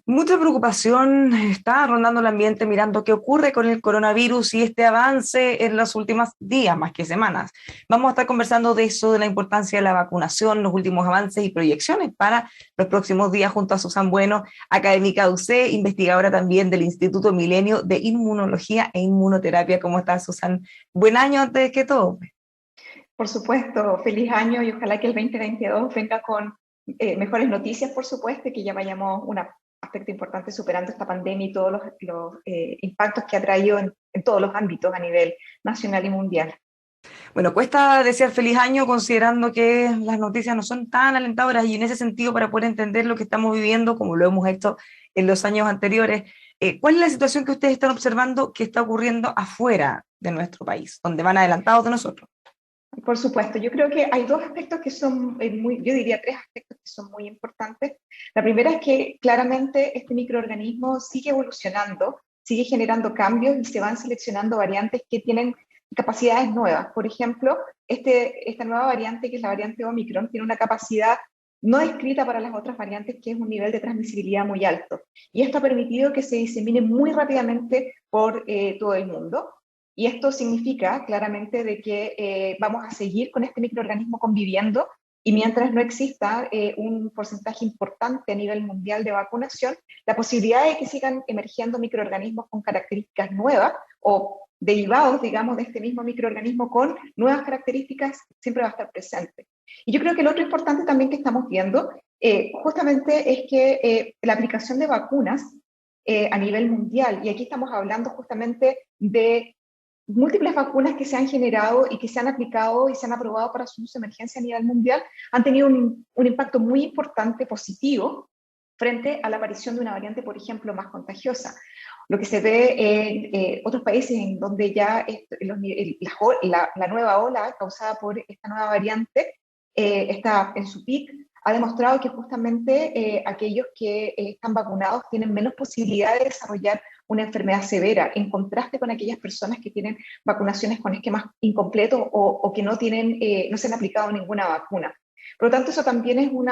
Mucha preocupación está rondando el ambiente mirando qué ocurre con el coronavirus y este avance en los últimos días, más que semanas. Vamos a estar conversando de eso, de la importancia de la vacunación, los últimos avances y proyecciones para los próximos días junto a Susan Bueno, académica de UC, investigadora también del Instituto Milenio de Inmunología e Inmunoterapia. ¿Cómo estás, Susan? Buen año antes que todo. Por supuesto, feliz año y ojalá que el 2022 venga con mejores noticias, por supuesto, y que ya vayamos un aspecto importante superando esta pandemia y todos los impactos que ha traído en todos los ámbitos a nivel nacional y mundial. Bueno, cuesta desear feliz año considerando que las noticias no son tan alentadoras y en ese sentido para poder entender lo que estamos viviendo, como lo hemos hecho en los años anteriores, ¿cuál es la situación que ustedes están observando que está ocurriendo afuera de nuestro país, donde van adelantados de nosotros? Por supuesto, yo creo que hay dos aspectos que son yo diría tres aspectos que son muy importantes. La primera es que claramente este microorganismo sigue evolucionando, sigue generando cambios y se van seleccionando variantes que tienen capacidades nuevas. Por ejemplo, esta nueva variante, que es la variante Omicron, tiene una capacidad no descrita para las otras variantes, que es un nivel de transmisibilidad muy alto. Y esto ha permitido que se disemine muy rápidamente por todo el mundo. Y esto significa claramente de que vamos a seguir con este microorganismo conviviendo y mientras no exista un porcentaje importante a nivel mundial de vacunación, la posibilidad de que sigan emergiendo microorganismos con características nuevas o derivados, digamos, de este mismo microorganismo con nuevas características siempre va a estar presente. Y yo creo que lo otro importante también que estamos viendo justamente es que la aplicación de vacunas a nivel mundial, y aquí estamos hablando justamente de múltiples vacunas que se han generado y que se han aplicado y se han aprobado para su uso de emergencia a nivel mundial, han tenido un impacto muy importante positivo frente a la aparición de una variante, por ejemplo, más contagiosa. Lo que se ve en otros países en donde ya la nueva ola causada por esta nueva variante está en su pic, ha demostrado que justamente aquellos que están vacunados tienen menos posibilidad de desarrollar una enfermedad severa, en contraste con aquellas personas que tienen vacunaciones con esquemas incompletos o que no se han aplicado ninguna vacuna. Por lo tanto, eso también es un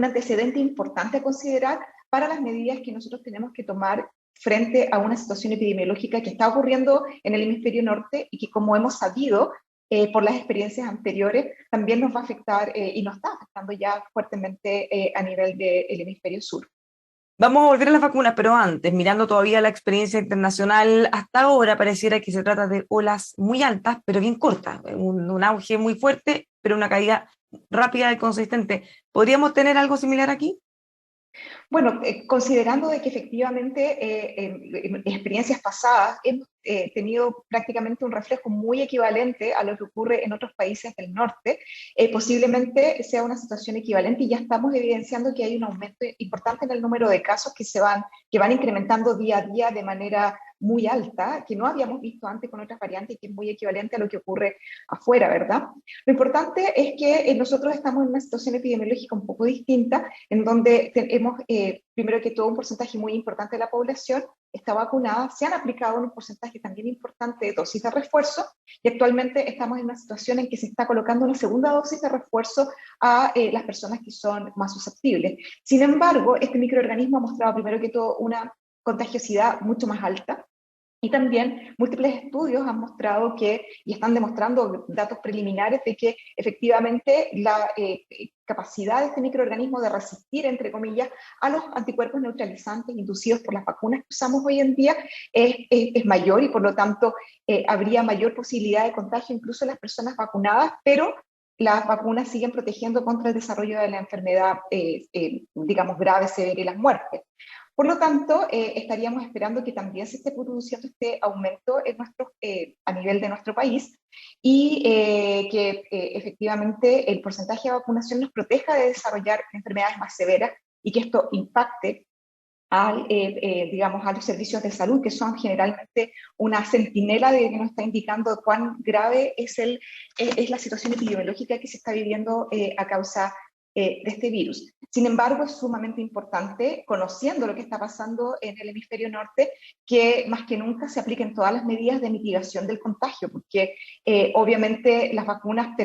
antecedente importante a considerar para las medidas que nosotros tenemos que tomar frente a una situación epidemiológica que está ocurriendo en el hemisferio norte y que, como hemos sabido por las experiencias anteriores, también nos va a afectar y nos está afectando ya fuertemente a nivel del hemisferio sur. Vamos a volver a las vacunas, pero antes, mirando todavía la experiencia internacional, hasta ahora pareciera que se trata de olas muy altas, pero bien cortas, un auge muy fuerte, pero una caída rápida y consistente. ¿Podríamos tener algo similar aquí? Bueno, considerando de que efectivamente en experiencias pasadas hemos tenido prácticamente un reflejo muy equivalente a lo que ocurre en otros países del norte, posiblemente sea una situación equivalente y ya estamos evidenciando que hay un aumento importante en el número de casos que van incrementando día a día de manera muy alta, que no habíamos visto antes con otras variantes, que es muy equivalente a lo que ocurre afuera, ¿verdad? Lo importante es que nosotros estamos en una situación epidemiológica un poco distinta, en donde tenemos, primero que todo, un porcentaje muy importante de la población está vacunada, se han aplicado un porcentaje también importante de dosis de refuerzo, y actualmente estamos en una situación en que se está colocando una segunda dosis de refuerzo a las personas que son más susceptibles. Sin embargo, este microorganismo ha mostrado primero que todo una contagiosidad mucho más alta, y también múltiples estudios han mostrado y están demostrando datos preliminares de que efectivamente la capacidad de este microorganismo de resistir, entre comillas, a los anticuerpos neutralizantes inducidos por las vacunas que usamos hoy en día es mayor y por lo tanto habría mayor posibilidad de contagio incluso en las personas vacunadas, pero las vacunas siguen protegiendo contra el desarrollo de la enfermedad, digamos, grave, severa y las muertes. Por lo tanto, estaríamos esperando que también se esté produciendo este aumento a nivel de nuestro país y que efectivamente el porcentaje de vacunación nos proteja de desarrollar enfermedades más severas y que esto impacte digamos, a los servicios de salud, que son generalmente una centinela de que nos está indicando cuán grave es la situación epidemiológica que se está viviendo a causa de este virus. Sin embargo, es sumamente importante, conociendo lo que está pasando en el hemisferio norte, que más que nunca se apliquen todas las medidas de mitigación del contagio, porque obviamente las vacunas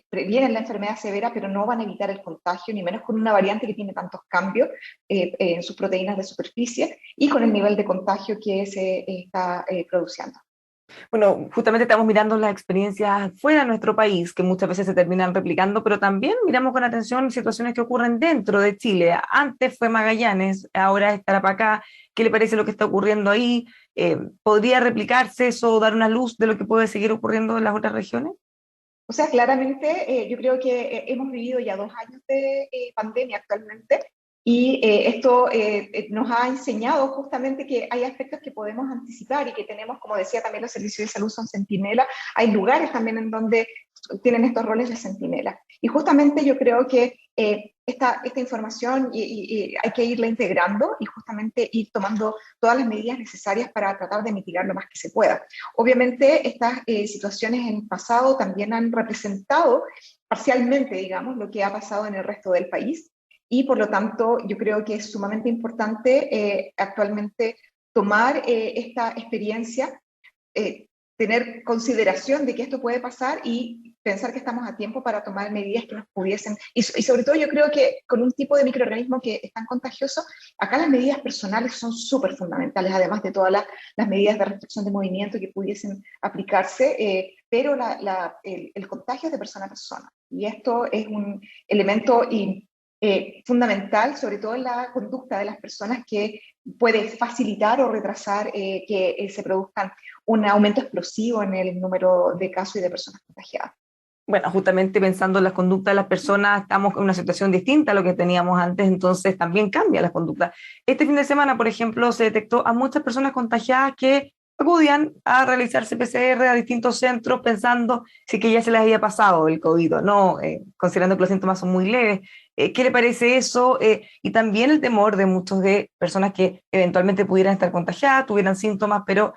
previenen la enfermedad severa, pero no van a evitar el contagio, ni menos con una variante que tiene tantos cambios en sus proteínas de superficie y con el nivel de contagio que se está produciendo. Bueno, justamente estamos mirando las experiencias fuera de nuestro país, que muchas veces se terminan replicando, pero también miramos con atención situaciones que ocurren dentro de Chile. Antes fue Magallanes, ahora es Tarapacá. ¿Qué le parece lo que está ocurriendo ahí? ¿Podría replicarse eso o dar una luz de lo que puede seguir ocurriendo en las otras regiones? O sea, claramente yo creo que hemos vivido ya 2 años de pandemia actualmente y esto nos ha enseñado justamente que hay aspectos que podemos anticipar y que tenemos, como decía también los servicios de salud son centinela, hay lugares también en donde tienen estos roles de centinela. Y justamente yo creo que esta información y hay que irla integrando y justamente ir tomando todas las medidas necesarias para tratar de mitigar lo más que se pueda. Obviamente estas situaciones en el pasado también han representado parcialmente, digamos, lo que ha pasado en el resto del país y por lo tanto yo creo que es sumamente importante actualmente tomar esta experiencia, tener consideración de que esto puede pasar y pensar que estamos a tiempo para tomar medidas que nos pudiesen, y sobre todo yo creo que con un tipo de microorganismo que es tan contagioso, acá las medidas personales son súper fundamentales, además de todas las medidas de restricción de movimiento que pudiesen aplicarse, pero el contagio es de persona a persona, y esto es un elemento fundamental, sobre todo en la conducta de las personas, que puede facilitar o retrasar que se produzcan un aumento explosivo en el número de casos y de personas contagiadas. Bueno, justamente pensando en las conductas de las personas, estamos en una situación distinta a lo que teníamos antes, entonces también cambia la conducta. Este fin de semana, por ejemplo, se detectó a muchas personas contagiadas que acudían a realizarse PCR a distintos centros pensando si que ya se les había pasado el COVID, ¿no? Considerando que los síntomas son muy leves. ¿Qué le parece eso? Y también el temor de muchos de personas que eventualmente pudieran estar contagiadas, tuvieran síntomas, pero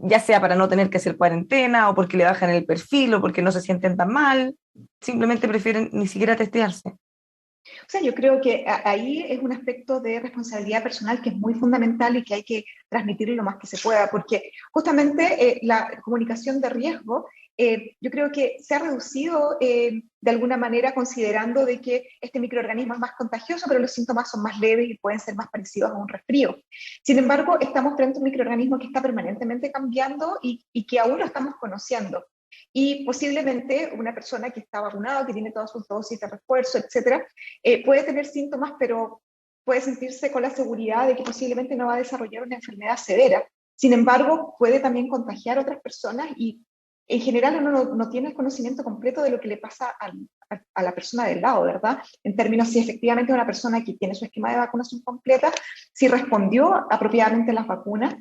ya sea para no tener que hacer cuarentena o porque le bajan el perfil o porque no se sienten tan mal, simplemente prefieren ni siquiera testearse. O sea, yo creo que ahí es un aspecto de responsabilidad personal que es muy fundamental y que hay que transmitirlo lo más que se pueda, porque justamente la comunicación de riesgo, yo creo que se ha reducido de alguna manera considerando de que este microorganismo es más contagioso, pero los síntomas son más leves y pueden ser más parecidos a un resfrío. Sin embargo, estamos frente a un microorganismo que está permanentemente cambiando y que aún lo estamos conociendo. Y posiblemente una persona que está vacunada, que tiene todas sus dosis de refuerzo, etcétera, puede tener síntomas, pero puede sentirse con la seguridad de que posiblemente no va a desarrollar una enfermedad severa. Sin embargo, puede también contagiar a otras personas y en general uno no tiene el conocimiento completo de lo que le pasa a la persona del lado, ¿verdad? En términos si efectivamente una persona que tiene su esquema de vacunación completa, si respondió apropiadamente a las vacunas,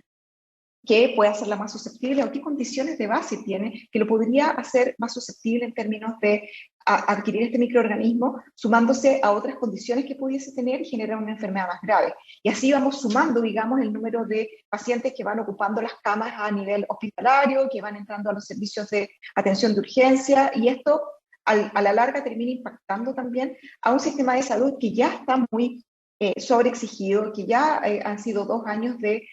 que puede hacerla más susceptible o qué condiciones de base tiene que lo podría hacer más susceptible en términos de adquirir este microorganismo, sumándose a otras condiciones que pudiese tener y generar una enfermedad más grave. Y así vamos sumando, digamos, el número de pacientes que van ocupando las camas a nivel hospitalario, que van entrando a los servicios de atención de urgencia, y esto a la larga termina impactando también a un sistema de salud que ya está muy sobreexigido, que ya han sido 2 años de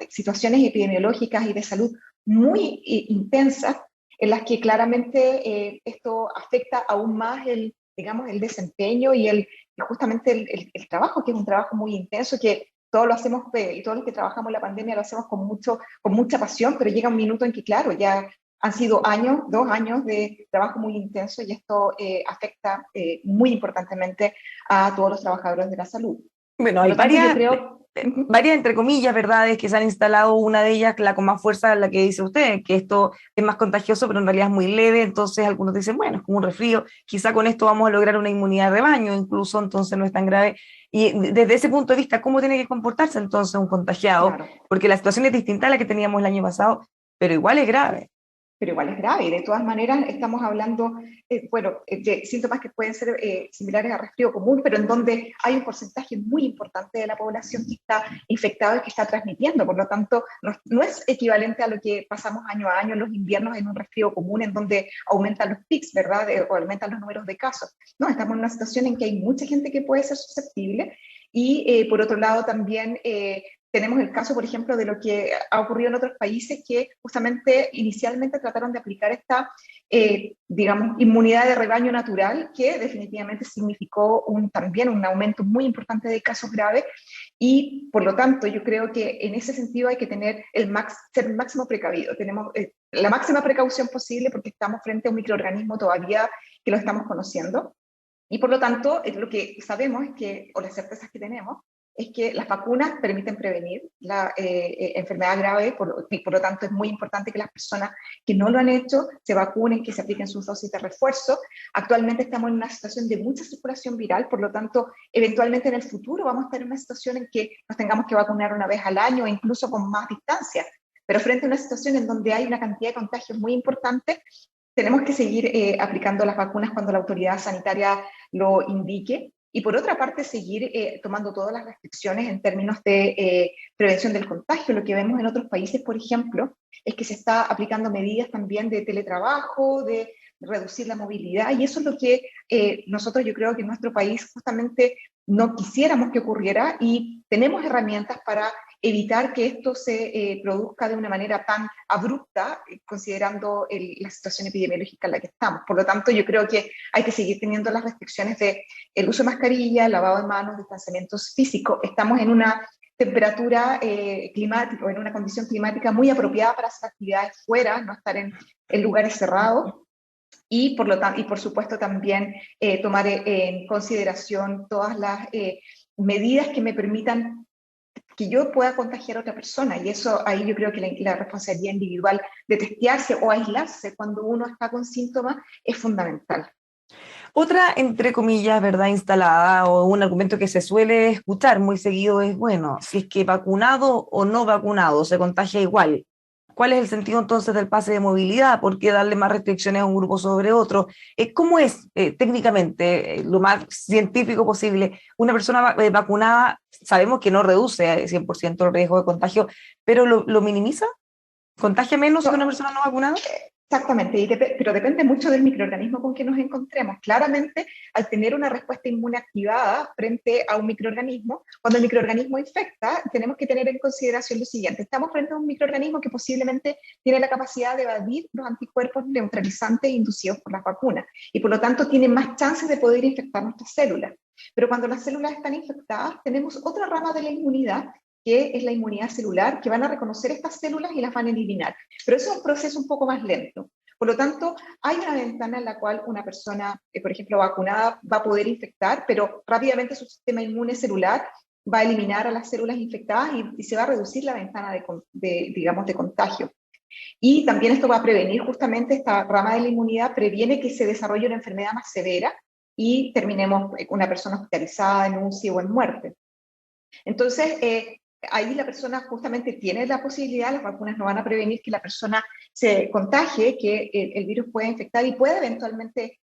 situaciones epidemiológicas y de salud muy intensas, en las que claramente esto afecta aún más digamos, el desempeño y justamente el trabajo, que es un trabajo muy intenso, que todos lo hacemos, y todos los que trabajamos en la pandemia lo hacemos con mucha pasión, pero llega un minuto en que, claro, ya han sido 2 años de trabajo muy intenso y esto afecta muy importantemente a todos los trabajadores de la salud. Bueno, Por hay lo tanto, yo varias, creo... varias, entre comillas, verdades que se han instalado, una de ellas, la con más fuerza, la que dice usted, que esto es más contagioso, pero en realidad es muy leve, entonces algunos dicen, bueno, es como un resfrío, quizá con esto vamos a lograr una inmunidad de rebaño, incluso, entonces no es tan grave. Y desde ese punto de vista, ¿cómo tiene que comportarse entonces un contagiado? Claro. Porque la situación es distinta a la que teníamos el año pasado, pero igual es grave. pero igual es grave. Y de todas maneras estamos hablando, de síntomas que pueden ser similares a resfrío común, pero en donde hay un porcentaje muy importante de la población que está infectado y que está transmitiendo. Por lo tanto, no es equivalente a lo que pasamos año a año en los inviernos en un resfrío común, en donde aumentan los pics, ¿verdad? O aumentan los números de casos. No, estamos en una situación en que hay mucha gente que puede ser susceptible. Y por otro lado también tenemos el caso, por ejemplo, de lo que ha ocurrido en otros países que justamente inicialmente trataron de aplicar esta, digamos, inmunidad de rebaño natural, que definitivamente significó también un aumento muy importante de casos graves. Y por lo tanto, yo creo que en ese sentido hay que tener ser el máximo precavido. Tenemos la máxima precaución posible porque estamos frente a un microorganismo todavía que lo estamos conociendo. Y por lo tanto, lo que sabemos es que, o las certezas que tenemos, es que las vacunas permiten prevenir la enfermedad grave, y por lo tanto es muy importante que las personas que no lo han hecho se vacunen, que se apliquen sus dosis de refuerzo. Actualmente estamos en una situación de mucha circulación viral, por lo tanto, eventualmente en el futuro vamos a estar en una situación en que nos tengamos que vacunar una vez al año, incluso con más distancia. Pero frente a una situación en donde hay una cantidad de contagios muy importante, tenemos que seguir aplicando las vacunas cuando la autoridad sanitaria lo indique. Y por otra parte, seguir tomando todas las restricciones en términos de prevención del contagio. Lo que vemos en otros países, por ejemplo, es que se está aplicando medidas también de teletrabajo, de reducir la movilidad, y eso es lo que nosotros, yo creo que en nuestro país justamente no quisiéramos que ocurriera, y tenemos herramientas para evitar que esto se produzca de una manera tan abrupta, considerando la situación epidemiológica en la que estamos. Por lo tanto, yo creo que hay que seguir teniendo las restricciones de el uso de mascarilla, lavado de manos, distanciamiento físico. Estamos en una temperatura climática, o en una condición climática muy apropiada para hacer actividades fuera, no estar en lugares cerrados. Y por supuesto también tomar en consideración todas las medidas que me permitan que yo pueda contagiar a otra persona, y eso ahí yo creo que la responsabilidad individual de testearse o aislarse cuando uno está con síntomas es fundamental. Otra, entre comillas, verdad instalada, o un argumento que se suele escuchar muy seguido es, bueno, si es que vacunado o no vacunado se contagia igual. ¿Cuál es el sentido entonces del pase de movilidad? ¿Por qué darle más restricciones a un grupo sobre otro? ¿Cómo es técnicamente, lo más científico posible? Una persona vacunada, sabemos que no reduce 100% el riesgo de contagio, pero ¿lo minimiza? ¿Contagia menos que una persona no vacunada? Exactamente, pero depende mucho del microorganismo con que nos encontremos. Claramente, al tener una respuesta inmune activada frente a un microorganismo, cuando el microorganismo infecta, tenemos que tener en consideración lo siguiente: estamos frente a un microorganismo que posiblemente tiene la capacidad de evadir los anticuerpos neutralizantes inducidos por las vacunas, y por lo tanto tiene más chances de poder infectar nuestras células. Pero cuando las células están infectadas, tenemos otra rama de la inmunidad, que es la inmunidad celular, que van a reconocer estas células y las van a eliminar. Pero eso es un proceso un poco más lento. Por lo tanto, hay una ventana en la cual una persona, por ejemplo, vacunada, va a poder infectar, pero rápidamente su sistema inmune celular va a eliminar a las células infectadas, y se va a reducir la ventana digamos, de contagio. Y también esto va a prevenir, justamente esta rama de la inmunidad previene que se desarrolle una enfermedad más severa y terminemos una persona hospitalizada en UCI o en muerte. Entonces, ahí la persona justamente tiene la posibilidad, las vacunas no van a prevenir que la persona se contagie, que el virus pueda infectar y pueda eventualmente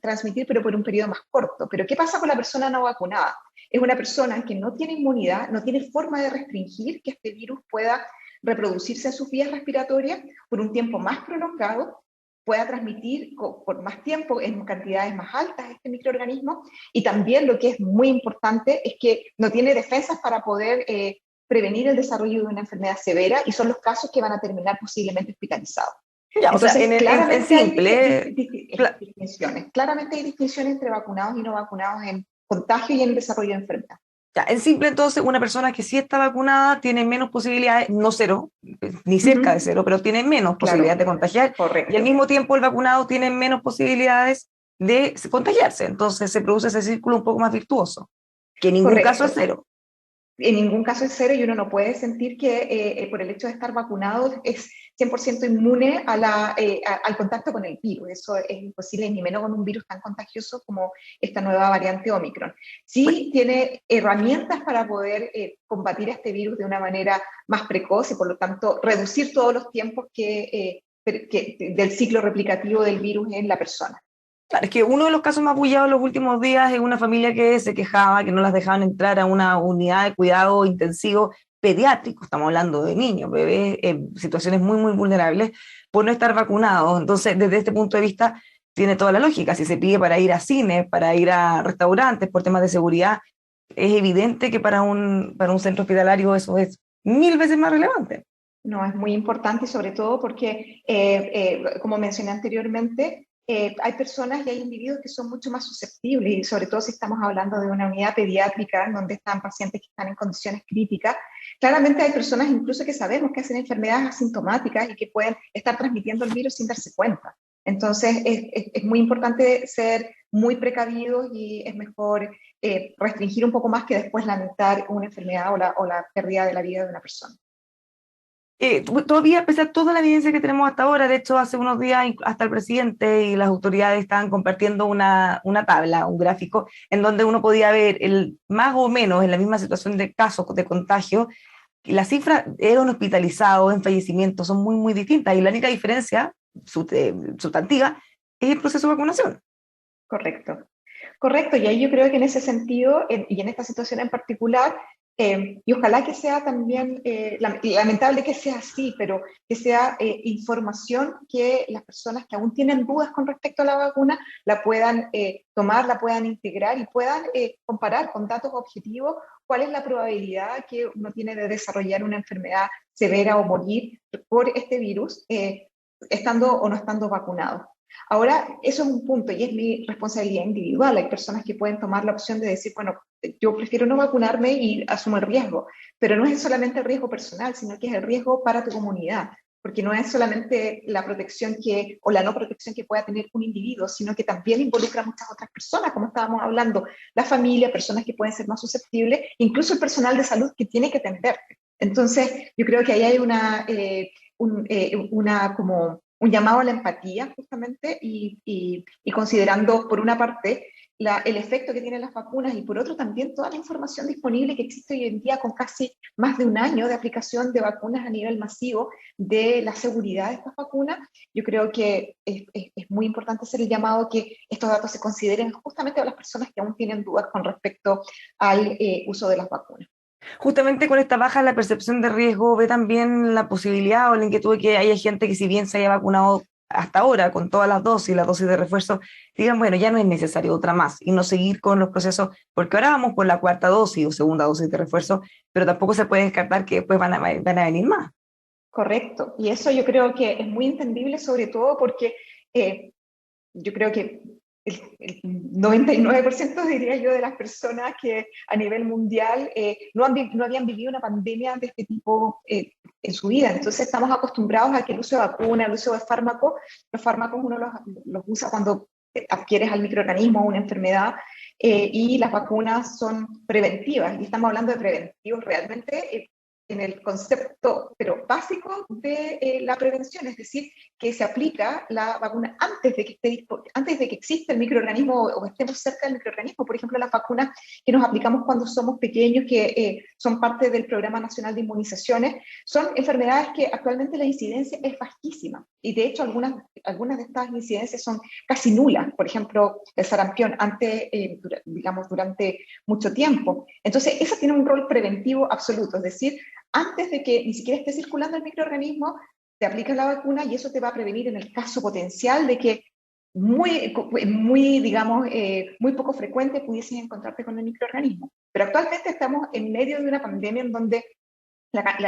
transmitir, pero por un periodo más corto. Pero ¿qué pasa con la persona no vacunada? Es una persona que no tiene inmunidad, no tiene forma de restringir que este virus pueda reproducirse en sus vías respiratorias por un tiempo más prolongado, pueda transmitir por más tiempo en cantidades más altas este microorganismo, y también lo que es muy importante es que no tiene defensas para poder prevenir el desarrollo de una enfermedad severa, y son los casos que van a terminar posiblemente hospitalizados. Ya, entonces, o sea, claramente simple, hay distinciones. Claramente hay distinciones entre vacunados y no vacunados en contagio y en desarrollo de enfermedad. ya, en simple, entonces, una persona que sí está vacunada tiene menos posibilidades, no cero, ni cerca de cero, pero tiene menos posibilidades de contagiar. Correcto. Y al mismo tiempo el vacunado tiene menos posibilidades de contagiarse. Entonces se produce ese círculo un poco más virtuoso, que en ningún caso es cero. En ningún caso es cero, y uno no puede sentir que por el hecho de estar vacunado es 100% inmune al contacto con el virus. Eso es imposible, ni menos con un virus tan contagioso como esta nueva variante Omicron. Sí tiene herramientas para poder combatir a este virus de una manera más precoz, y por lo tanto reducir todos los tiempos que del ciclo replicativo del virus en la persona. Claro, es que uno de los casos más bullados en los últimos días es una familia que se quejaba que no las dejaban entrar a una unidad de cuidado intensivo pediátrico, estamos hablando de niños, bebés, en situaciones muy, muy vulnerables, por no estar vacunados. Entonces, desde este punto de vista, tiene toda la lógica. Si se pide para ir a cines, para ir a restaurantes, por temas de seguridad, es evidente que para un centro hospitalario eso es 1000 veces más relevante. No, es muy importante y sobre todo porque, como mencioné anteriormente, hay personas y hay individuos que son mucho más susceptibles y sobre todo si estamos hablando de una unidad pediátrica en donde están pacientes que están en condiciones críticas. Claramente hay personas incluso que sabemos que hacen enfermedades asintomáticas y que pueden estar transmitiendo el virus sin darse cuenta. Entonces es muy importante ser muy precavidos y es mejor restringir un poco más que después lamentar una enfermedad o la pérdida de la vida de una persona. Todavía, pese a toda la evidencia que tenemos hasta ahora, de hecho, hace unos días hasta el presidente y las autoridades estaban compartiendo una tabla, un gráfico, en donde uno podía ver más o menos en la misma situación de casos de contagio, y las cifras en hospitalizados, en fallecimientos, son muy, muy distintas. Y la única diferencia sustantiva es el proceso de vacunación. Correcto. Correcto, y ahí yo creo que en ese sentido, y en esta situación en particular, y ojalá que sea también, lamentable que sea así, pero que sea información que las personas que aún tienen dudas con respecto a la vacuna la puedan tomar, la puedan integrar y puedan comparar con datos objetivos cuál es la probabilidad que uno tiene de desarrollar una enfermedad severa o morir por este virus, estando o no estando vacunado. Ahora, eso es un punto y es mi responsabilidad individual. Hay personas que pueden tomar la opción de decir, bueno, yo prefiero no vacunarme y asumo el riesgo, pero no es solamente el riesgo personal, sino que es el riesgo para tu comunidad, porque no es solamente la protección o la no protección que pueda tener un individuo, sino que también involucra a muchas otras personas, como estábamos hablando, la familia, personas que pueden ser más susceptibles, incluso el personal de salud que tiene que atenderte. Entonces, yo creo que ahí hay como un llamado a la empatía justamente y considerando por una parte el efecto que tienen las vacunas y por otro también toda la información disponible que existe hoy en día con casi más de un año de aplicación de vacunas a nivel masivo de la seguridad de estas vacunas. Yo creo que es muy importante hacer el llamado que estos datos se consideren justamente a las personas que aún tienen dudas con respecto al uso de las vacunas. Justamente con esta baja en la percepción de riesgo, ve también la posibilidad o la inquietud de que haya gente que si bien se haya vacunado hasta ahora con todas las dosis de refuerzo, digan, bueno, ya no es necesario otra más y no seguir con los procesos, porque ahora vamos por la cuarta dosis o segunda dosis de refuerzo, pero tampoco se puede descartar que después van a venir más. Correcto, y eso yo creo que es muy entendible, sobre todo porque yo creo que el 99% diría yo de las personas que a nivel mundial no habían vivido una pandemia de este tipo en su vida. Entonces estamos acostumbrados a que el uso de vacuna, el uso de fármacos, los fármacos uno los usa cuando adquieres al microorganismo una enfermedad y las vacunas son preventivas. Y estamos hablando de preventivos realmente en el concepto, pero básico de la prevención, es decir, que se aplica la vacuna antes de que exista el microorganismo o estemos cerca del microorganismo. Por ejemplo, las vacunas que nos aplicamos cuando somos pequeños, que son parte del Programa Nacional de Inmunizaciones, son enfermedades que actualmente la incidencia es bajísima. Y de hecho, algunas de estas incidencias son casi nulas. Por ejemplo, el sarampión, durante mucho tiempo. Entonces, eso tiene un rol preventivo absoluto, es decir, antes de que ni siquiera esté circulando el microorganismo, te aplicas la vacuna y eso te va a prevenir en el caso potencial de que muy poco frecuente pudieses encontrarte con el microorganismo. Pero actualmente estamos en medio de una pandemia en donde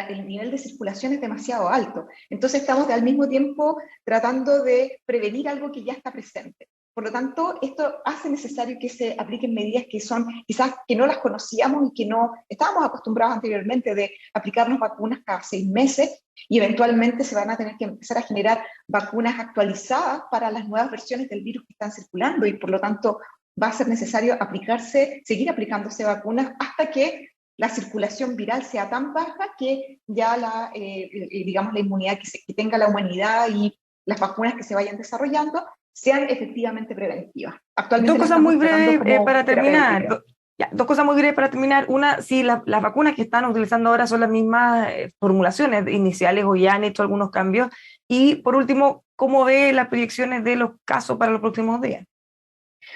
el nivel de circulación es demasiado alto. Entonces estamos al mismo tiempo tratando de prevenir algo que ya está presente. Por lo tanto, esto hace necesario que se apliquen medidas que son quizás que no las conocíamos y que no estábamos acostumbrados anteriormente de aplicarnos vacunas cada 6 meses y eventualmente se van a tener que empezar a generar vacunas actualizadas para las nuevas versiones del virus que están circulando y por lo tanto va a ser necesario seguir aplicándose vacunas hasta que la circulación viral sea tan baja que ya la inmunidad que tenga la humanidad y las vacunas que se vayan desarrollando sean efectivamente preventivas. Actualmente Dos las cosas estamos muy tratando breves como para terminar. terapéuticas. Ya, dos cosas muy breves para terminar. Una, si las vacunas que están utilizando ahora son las mismas formulaciones iniciales o ya han hecho algunos cambios. Y por último, ¿cómo ve las proyecciones de los casos para los próximos días?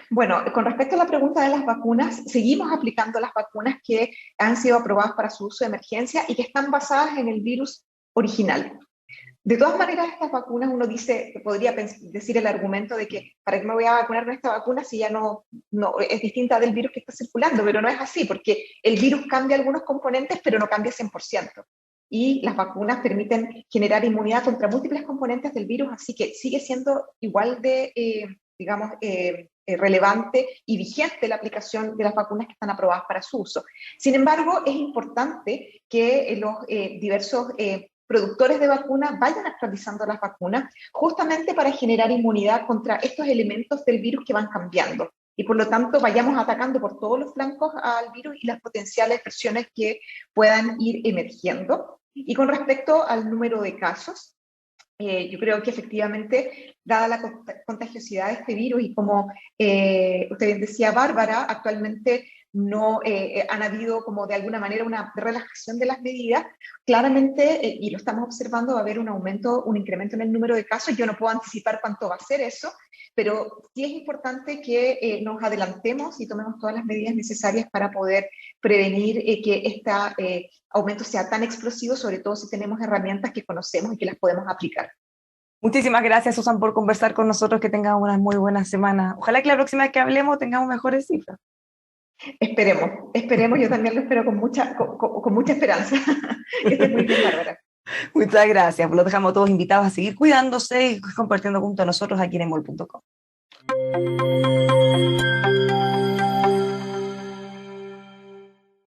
Bueno, con respecto a la pregunta de las vacunas, seguimos aplicando las vacunas que han sido aprobadas para su uso de emergencia y que están basadas en el virus original. De todas maneras, estas vacunas, uno dice, podría decir el argumento de que ¿para qué me voy a vacunar con esta vacuna si ya no es distinta del virus que está circulando? Pero no es así, porque el virus cambia algunos componentes, pero no cambia 100%. Y las vacunas permiten generar inmunidad contra múltiples componentes del virus, así que sigue siendo igual de, digamos, relevante y vigente la aplicación de las vacunas que están aprobadas para su uso. Sin embargo, es importante que los diversos productores de vacunas vayan actualizando las vacunas justamente para generar inmunidad contra estos elementos del virus que van cambiando. Y por lo tanto vayamos atacando por todos los flancos al virus y las potenciales versiones que puedan ir emergiendo. Y con respecto al número de casos, yo creo que efectivamente, dada la contagiosidad de este virus y como usted bien decía, Bárbara, actualmente no han habido como de alguna manera una relajación de las medidas, claramente, y lo estamos observando, va a haber un aumento, un incremento en el número de casos. Yo no puedo anticipar cuánto va a ser eso, pero sí es importante que nos adelantemos y tomemos todas las medidas necesarias para poder prevenir que este aumento sea tan explosivo, sobre todo si tenemos herramientas que conocemos y que las podemos aplicar. Muchísimas gracias, Susan, por conversar con nosotros, que tengamos una muy buena semana. Ojalá que la próxima vez que hablemos tengamos mejores cifras. Esperemos, yo también lo espero con mucha esperanza. Que estés muy bien, Bárbara. Muchas gracias. Los dejamos todos invitados a seguir cuidándose y compartiendo junto a nosotros aquí en emol.com.